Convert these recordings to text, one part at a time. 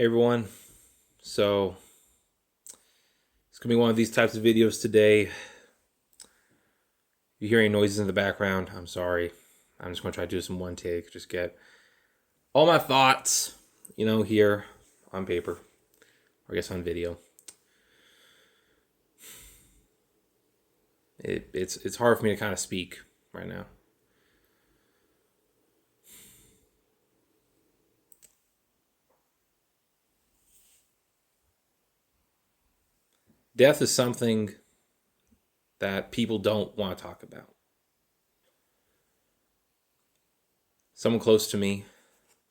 Hey everyone. So it's gonna be one of these types of videos today. If you're hearing noises in the background, I'm sorry. I'm just gonna try to do this in one take. Just get all my thoughts, here on paper, or I guess on video. It's hard for me to kind of speak right now. Death is something that people don't want to talk about. Someone close to me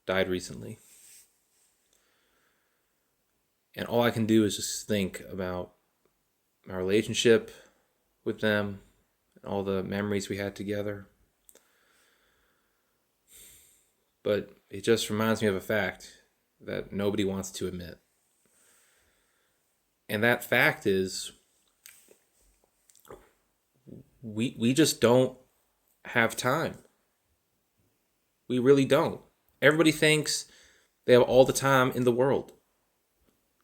died recently. And all I can do is just think about my relationship with them and all the memories we had together. But it just reminds me of a fact that nobody wants to admit. And that fact is we just don't have time. We really don't. Everybody thinks they have all the time in the world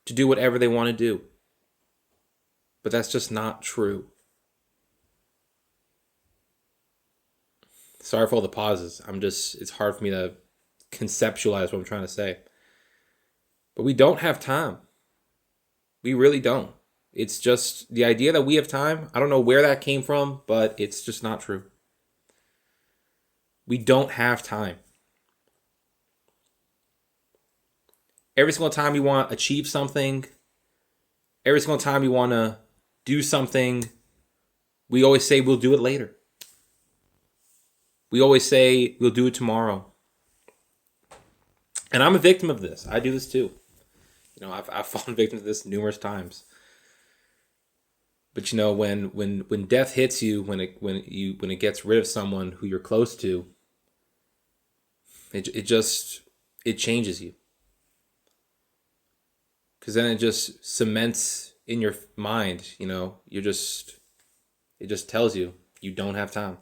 to do whatever they want to do. But that's just not true. Sorry for all the pauses. It's hard for me to conceptualize what I'm trying to say. But we don't have time. We really don't. It's just the idea that we have time. I don't know where that came from, but it's just not true. We don't have time. Every single time we want to achieve something, every single time we want to do something, we always say we'll do it later. We always say we'll do it tomorrow. And I'm a victim of this. I do this too. I've fallen victim to this numerous times. But when death hits you, when it gets rid of someone who you're close to, it changes you. Because then it just cements in your mind, it just tells you don't have time.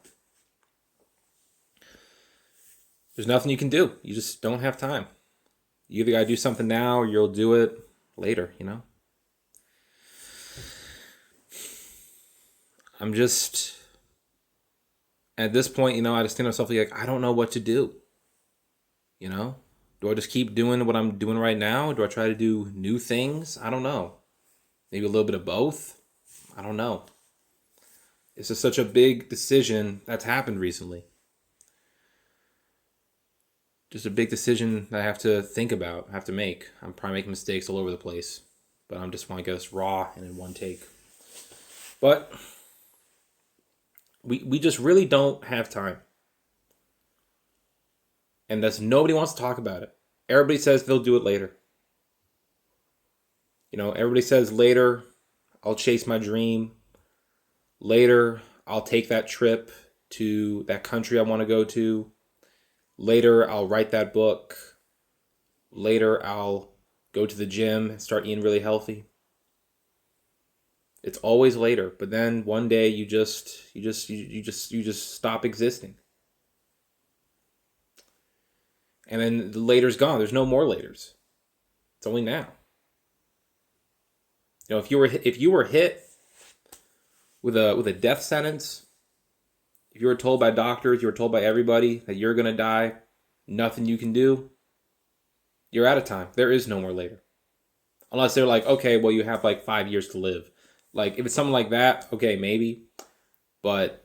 There's nothing you can do. You just don't have time. You either gotta do something now or you'll do it later, I'm just, at this point, I just think to myself, like, I don't know what to do. Do I just keep doing what I'm doing right now? Do I try to do new things? I don't know. Maybe a little bit of both. I don't know. It's just such a big decision that's happened recently. Just a big decision that I have to think about, have to make. I'm probably making mistakes all over the place, but I just want to get us raw and in one take. But we just really don't have time. And nobody wants to talk about it. Everybody says they'll do it later. Everybody says later, I'll chase my dream. Later, I'll take that trip to that country I want to go to. Later, I'll write that book. Later, I'll go to the gym and start eating really healthy. It's always later, but then one day you just stop existing. And then the later's gone. There's no more laters. It's only now. If you were hit with a death sentence, if you were told by doctors, you were told by everybody that you're gonna die, nothing you can do, you're out of time. There is no more later. Unless they're like, okay, well, you have like 5 years to live. Like, if it's something like that, okay, maybe. But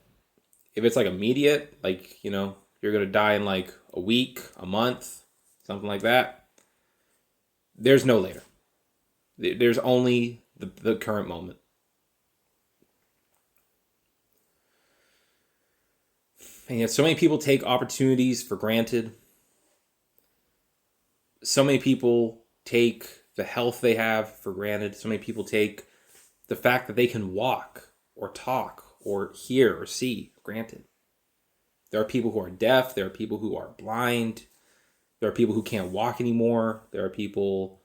if it's like immediate, like, you're gonna die in like a week, a month, something like that, there's no later. There's only the current moment. And yet so many people take opportunities for granted. So many people take the health they have for granted. So many people take the fact that they can walk or talk or hear or see for granted. There are people who are deaf. There are people who are blind. There are people who can't walk anymore. There are people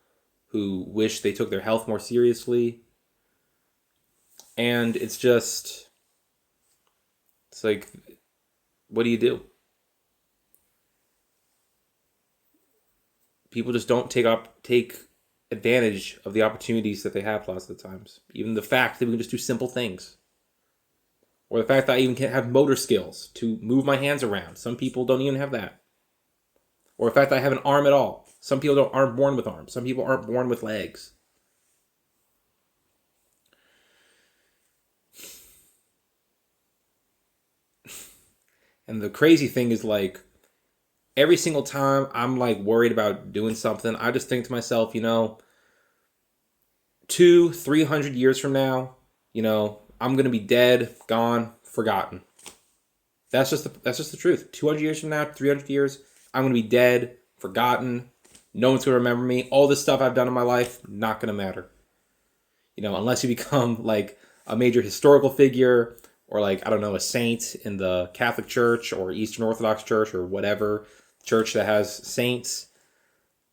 who wish they took their health more seriously. And it's like, what do you do? People just don't take advantage of the opportunities that they have lots of the times. Even the fact that we can just do simple things. Or the fact that I even can't have motor skills to move my hands around. Some people don't even have that. Or the fact that I have an arm at all. Some people aren't born with arms. Some people aren't born with legs. And the crazy thing is, like, every single time I'm like worried about doing something, I just think to myself, 200-300 years from now, I'm gonna be dead, gone, forgotten. That's just the truth. 200 years from now, 300 years, I'm gonna be dead, forgotten. No one's gonna remember me. All this stuff I've done in my life, not gonna matter. Unless you become like a major historical figure, or like, I don't know, a saint in the Catholic Church or Eastern Orthodox Church or whatever church that has saints.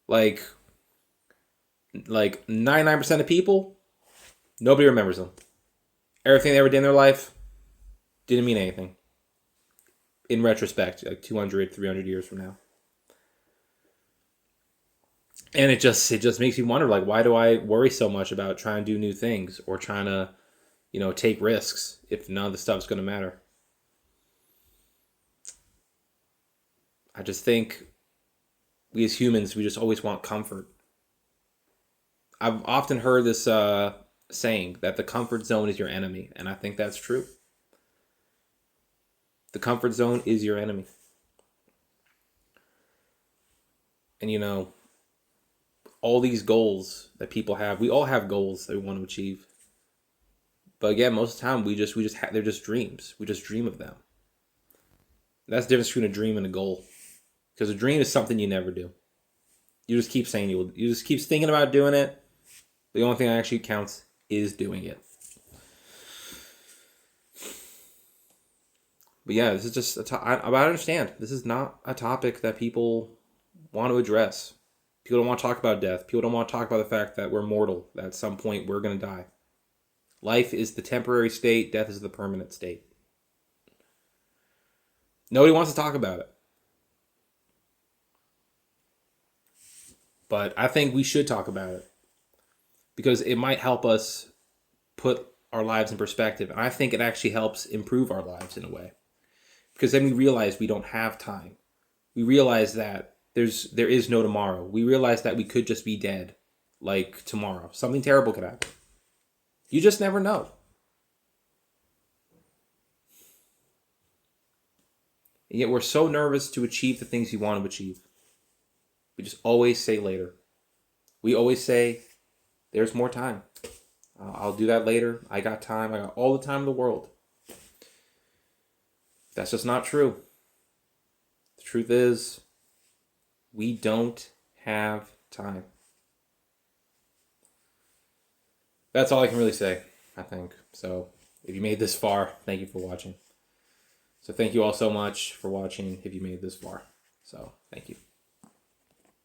Like 99% of people, nobody remembers them. Everything they ever did in their life didn't mean anything. In retrospect, like 200, 300 years from now. And it just makes me wonder, like, why do I worry so much about trying to do new things or trying to, take risks if none of the stuff's going to matter? I just think we as humans, we just always want comfort. I've often heard this saying that the comfort zone is your enemy, and I think that's true. The comfort zone is your enemy. And all these goals that people have, we all have goals that we want to achieve. But again, most of the time, they're just dreams. We just dream of them. And that's the difference between a dream and a goal. Because a dream is something you never do. You just keep saying you just keep thinking about doing it. The only thing that actually counts is doing it. But yeah, this is just I understand. This is not a topic that people want to address. People don't want to talk about death. People don't want to talk about the fact that we're mortal, that at some point we're going to die. Life is the temporary state. Death is the permanent state. Nobody wants to talk about it. But I think we should talk about it. Because it might help us put our lives in perspective. And I think it actually helps improve our lives in a way. Because then we realize we don't have time. We realize that there is no tomorrow. We realize that we could just be dead, like tomorrow. Something terrible could happen. You just never know. And yet we're so nervous to achieve the things we want to achieve. We just always say later. We always say, there's more time. I'll do that later. I got time. I got all the time in the world. That's just not true. The truth is, we don't have time. That's all I can really say, I think. So, if you made this far, thank you for watching. So, thank you all so much for watching if you made this far. So, thank you.